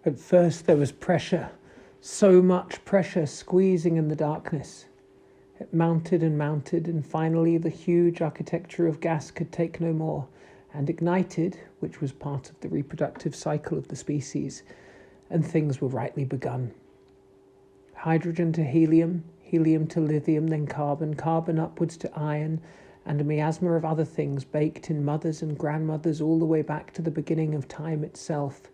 At first there was pressure, so much pressure squeezing in the darkness. It mounted, and finally the huge architecture of gas could take no more, and ignited, which was part of the reproductive cycle of the species, and things were rightly begun. Hydrogen to helium, helium to lithium, then carbon, carbon upwards to iron, and a miasma of other things baked in mothers and grandmothers all the way back to the beginning of time itself,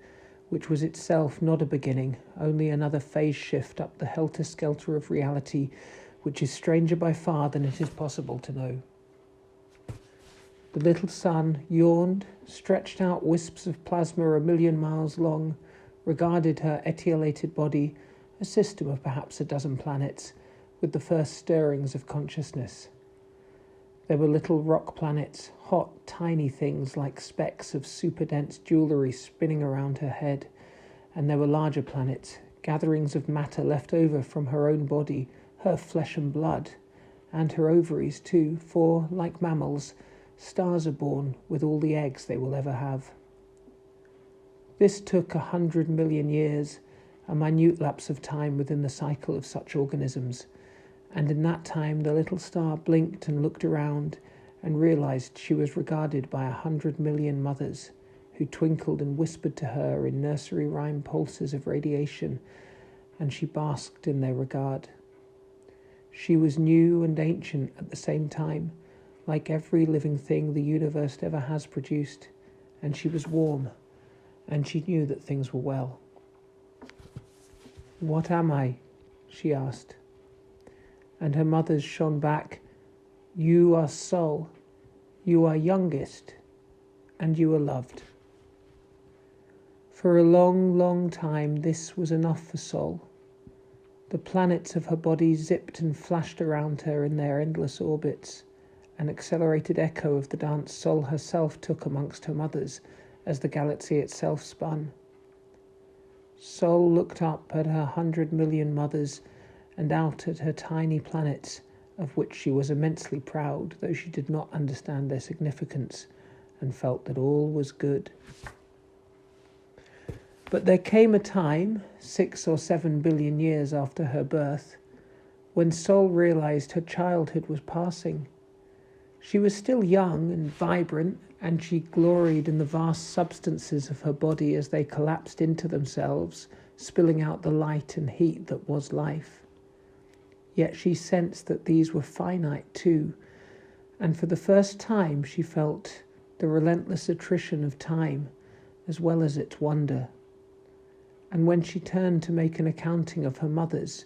which was itself not a beginning, only another phase shift up the helter-skelter of reality, which is stranger by far than it is possible to know. The little sun yawned, stretched out wisps of plasma 1,000,000 miles long, regarded her etiolated body, a system of perhaps a dozen planets, with the first stirrings of consciousness. There were little rock planets, hot, tiny things like specks of super-dense jewellery spinning around her head, and there were larger planets, gatherings of matter left over from her own body, her flesh and blood, and her ovaries too, for, like mammals, stars are born with all the eggs they will ever have. This took 100 million years, a minute lapse of time within the cycle of such organisms, and in that time the little star blinked and looked around and realized she was regarded by 100 million mothers who twinkled and whispered to her in nursery rhyme pulses of radiation, and she basked in their regard. She was new and ancient at the same time, like every living thing the universe ever has produced, and she was warm, and she knew that things were well. "What am I?" she asked. And her mothers shone back, "You are Sol, you are youngest, and you are loved." For a long, long time this was enough for Sol. The planets of her body zipped and flashed around her in their endless orbits, an accelerated echo of the dance Sol herself took amongst her mothers as the galaxy itself spun. Sol looked up at her 100 million mothers and out at her tiny planets, of which she was immensely proud, though she did not understand their significance, and felt that all was good. But there came a time, 6 or 7 billion years after her birth, when Sol realized her childhood was passing. She was still young and vibrant, and she gloried in the vast substances of her body as they collapsed into themselves, spilling out the light and heat that was life. Yet she sensed that these were finite too, and for the first time she felt the relentless attrition of time as well as its wonder. And when she turned to make an accounting of her mothers,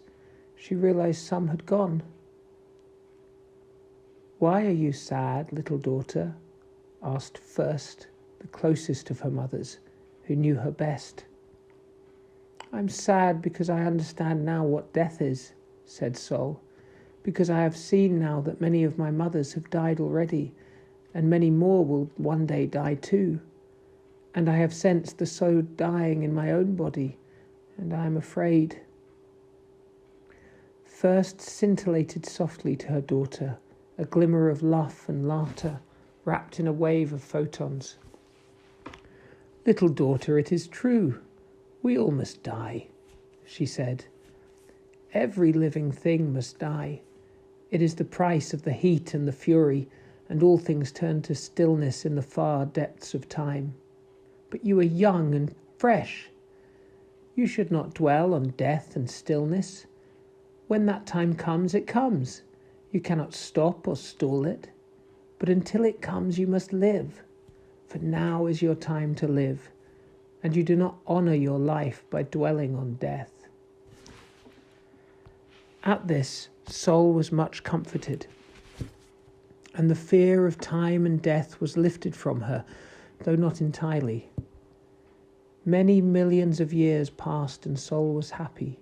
she realized some had gone. "Why are you sad, little daughter?" asked first the closest of her mothers, who knew her best. "I'm sad because I understand now what death is," said Sol, "because I have seen now that many of my mothers have died already, and many more will one day die too. And I have sensed the soul dying in my own body, and I am afraid." First scintillated softly to her daughter a glimmer of laugh and laughter, wrapped in a wave of photons. "Little daughter, it is true. We all must die," she said. "Every living thing must die. It is the price of the heat and the fury, and all things turn to stillness in the far depths of time. But you are young and fresh. You should not dwell on death and stillness. When that time comes, it comes. You cannot stop or stall it. But until it comes, you must live. For now is your time to live, and you do not honour your life by dwelling on death." At this, Sol was much comforted, and the fear of time and death was lifted from her, though not entirely. Many millions of years passed, and Sol was happy.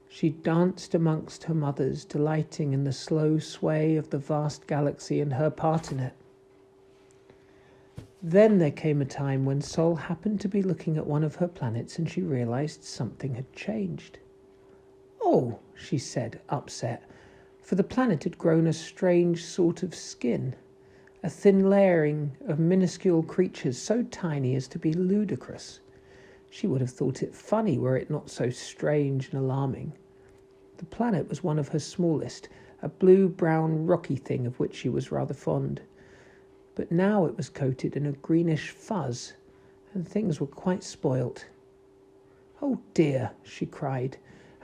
She danced amongst her mothers, delighting in the slow sway of the vast galaxy and her part in it. Then there came a time when Sol happened to be looking at one of her planets, and she realized something had changed. "Oh," she said, upset, for the planet had grown a strange sort of skin, a thin layering of minuscule creatures so tiny as to be ludicrous. She would have thought it funny were it not so strange and alarming. The planet was one of her smallest, a blue-brown rocky thing of which she was rather fond. But now it was coated in a greenish fuzz, and things were quite spoilt. "Oh dear," she cried,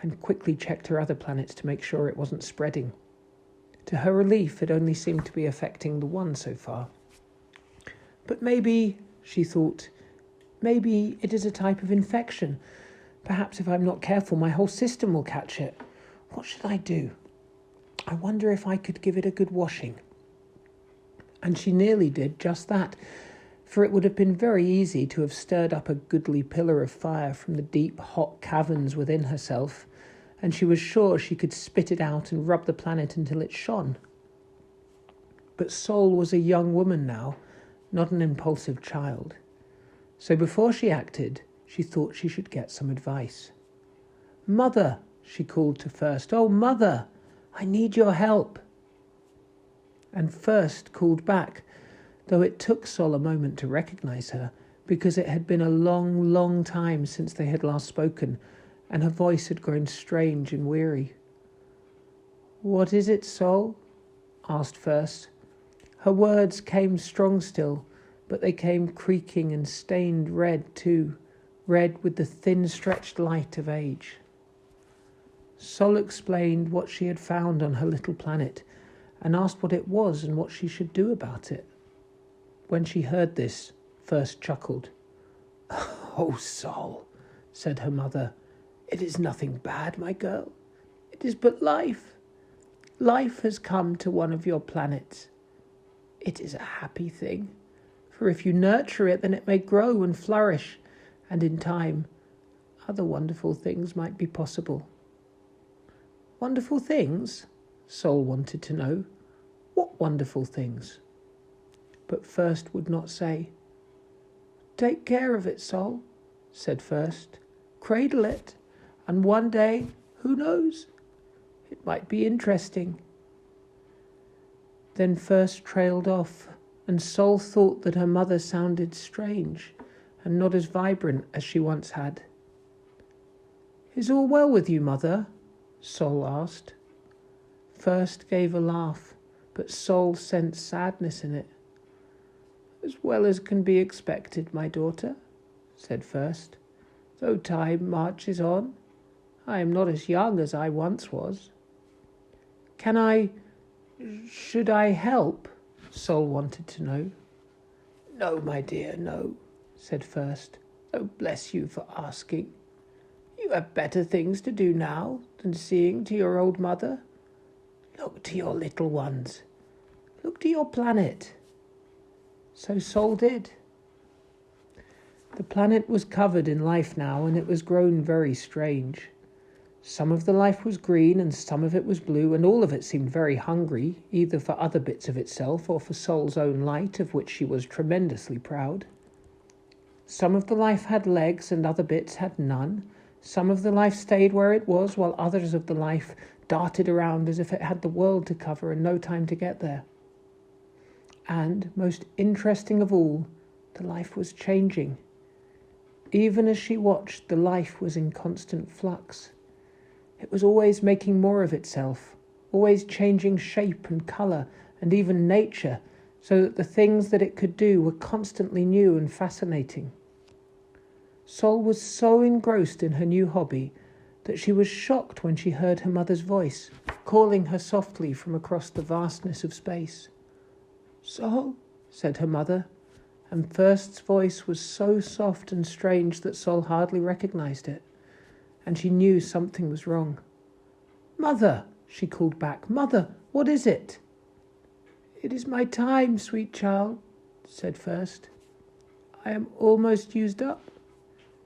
and quickly checked her other planets to make sure it wasn't spreading. To her relief, it only seemed to be affecting the one so far. But maybe, she thought, maybe it is a type of infection. Perhaps if I'm not careful, my whole system will catch it. What should I do? I wonder if I could give it a good washing. And she nearly did just that, for it would have been very easy to have stirred up a goodly pillar of fire from the deep, hot caverns within herself, and she was sure she could spit it out and rub the planet until it shone. But Sol was a young woman now, not an impulsive child. So before she acted, she thought she should get some advice. "Mother," she called to First. "Oh, Mother, I need your help." And First called back, though it took Sol a moment to recognize her, because it had been a long, long time since they had last spoken, and her voice had grown strange and weary. "What is it, Sol?" asked First. Her words came strong still, but they came creaking and stained red too, red with the thin stretched light of age. Sol explained what she had found on her little planet, and asked what it was and what she should do about it. When she heard this, First chuckled. "Oh, Sol," said her mother, "it is nothing bad, my girl. It is but life. Life has come to one of your planets. It is a happy thing, for if you nurture it, then it may grow and flourish, and in time, other wonderful things might be possible." "Wonderful things?" Sol wanted to know. "What wonderful things?" But First would not say. "Take care of it, Sol," said First. "Cradle it, and one day, who knows, it might be interesting." Then First trailed off, and Sol thought that her mother sounded strange and not as vibrant as she once had. "Is all well with you, Mother?" Sol asked. First gave a laugh, but Sol sensed sadness in it. "As well as can be expected, my daughter," said First. "Though time marches on, I am not as young as I once was." Should I help?" Sol wanted to know. "No, my dear, no," said First. "Oh, bless you for asking. You have better things to do now than seeing to your old mother. Look to your little ones. Look to your planet." So Sol did. The planet was covered in life now, and it was grown very strange. Some of the life was green, and some of it was blue, and all of it seemed very hungry, either for other bits of itself or for Sol's own light, of which she was tremendously proud. Some of the life had legs, and other bits had none. Some of the life stayed where it was, while others of the life darted around as if it had the world to cover and no time to get there. And, most interesting of all, the life was changing. Even as she watched, the life was in constant flux. It was always making more of itself, always changing shape and colour and even nature, so that the things that it could do were constantly new and fascinating. Sol was so engrossed in her new hobby that she was shocked when she heard her mother's voice, calling her softly from across the vastness of space. "Sol," said her mother, and First's voice was so soft and strange that Sol hardly recognized it, and she knew something was wrong. "Mother," she called back. "Mother, what is it?" "It is my time, sweet child," said First. "I am almost used up.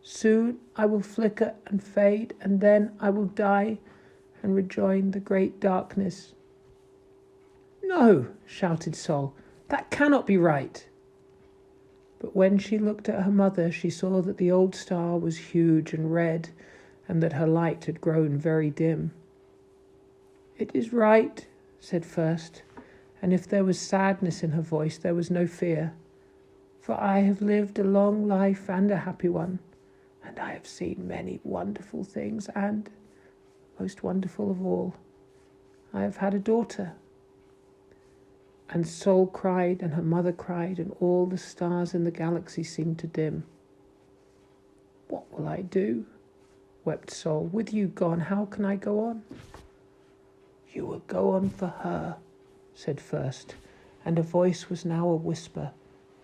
Soon I will flicker and fade, and then I will die and rejoin the great darkness." "No," shouted Sol, "that cannot be right." But when she looked at her mother, she saw that the old star was huge and red, and that her light had grown very dim. "It is right," said First, and if there was sadness in her voice, there was no fear. "For I have lived a long life and a happy one, and I have seen many wonderful things, and, most wonderful of all, I have had a daughter." And Sol cried, and her mother cried, and all the stars in the galaxy seemed to dim. "What will I do?" wept Sol. "With you gone, how can I go on?" "You will go on for her," said First, and her voice was now a whisper,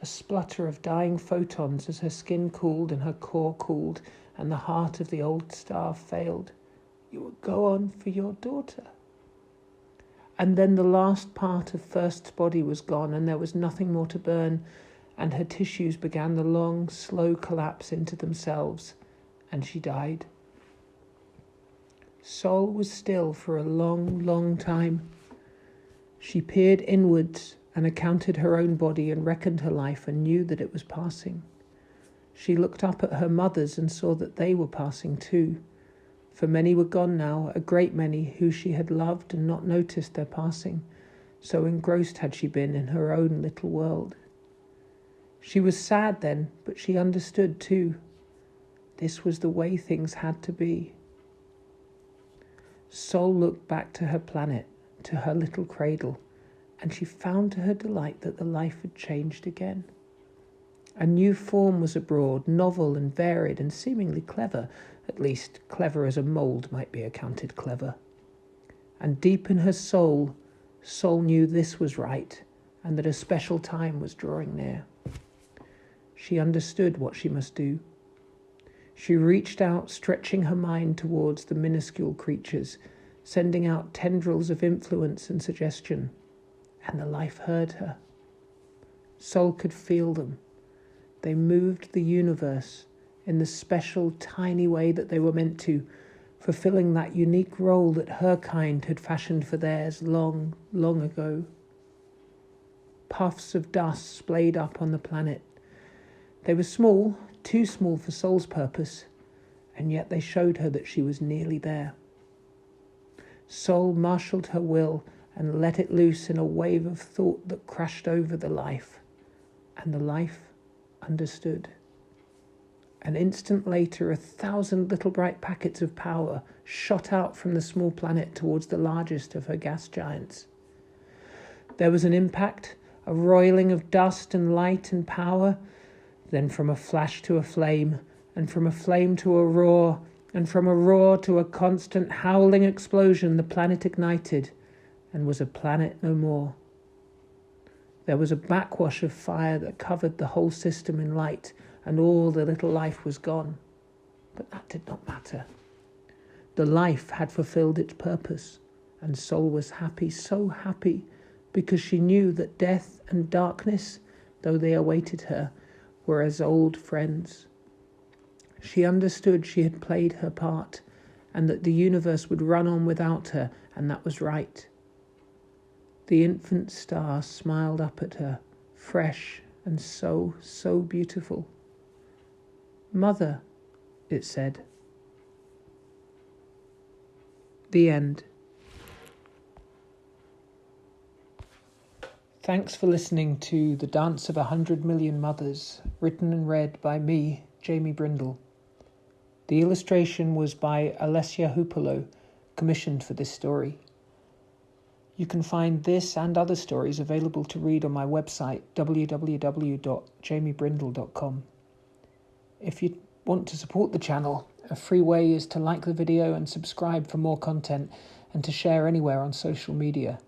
a splutter of dying photons as her skin cooled and her core cooled and the heart of the old star failed. "You will go on for your daughter." And then the last part of First's body was gone, and there was nothing more to burn, and her tissues began the long, slow collapse into themselves, and she died. Sol was still for a long, long time. She peered inwards and accounted her own body and reckoned her life and knew that it was passing. She looked up at her mothers and saw that they were passing too. For many were gone now, a great many who she had loved and not noticed their passing, so engrossed had she been in her own little world. She was sad then, but she understood too. This was the way things had to be. Sol looked back to her planet, to her little cradle, and she found to her delight that the life had changed again. A new form was abroad, novel and varied and seemingly clever, at least clever as a mould might be accounted clever. And deep in her soul, Sol knew this was right and that a special time was drawing near. She understood what she must do. She reached out, stretching her mind towards the minuscule creatures, sending out tendrils of influence and suggestion, and the life heard her. Sol could feel them. They moved the universe in the special, tiny way that they were meant to, fulfilling that unique role that her kind had fashioned for theirs long, long ago. Puffs of dust splayed up on the planet. They were small, too small for Sol's purpose, and yet they showed her that she was nearly there. Sol marshalled her will and let it loose in a wave of thought that crashed over the life, and the life understood. An instant later, 1,000 little bright packets of power shot out from the small planet towards the largest of her gas giants. There was an impact, a roiling of dust and light and power, then from a flash to a flame, and from a flame to a roar, and from a roar to a constant howling explosion, the planet ignited and was a planet no more. There was a backwash of fire that covered the whole system in light, and all the little life was gone. But that did not matter. The life had fulfilled its purpose, and Sol was happy, so happy, because she knew that death and darkness, though they awaited her, were as old friends. She understood she had played her part, and that the universe would run on without her, and that was right. The infant star smiled up at her, fresh and so, so beautiful. "Mother," it said. The end. Thanks for listening to The Dance of 100 Million Mothers, written and read by me, Jamie Brindle. The illustration was by Olesya Hupalo, commissioned for this story. You can find this and other stories available to read on my website, www.jamiebrindle.com. If you want to support the channel, a free way is to like the video and subscribe for more content, and to share anywhere on social media.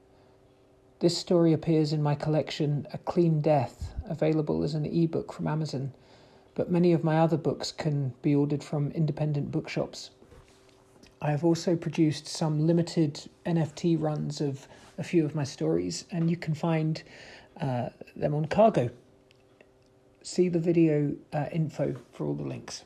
This story appears in my collection, A Clean Death, available as an ebook from Amazon, but many of my other books can be ordered from independent bookshops. I have also produced some limited NFT runs of a few of my stories, and you can find them on Cargo. See the video info for all the links.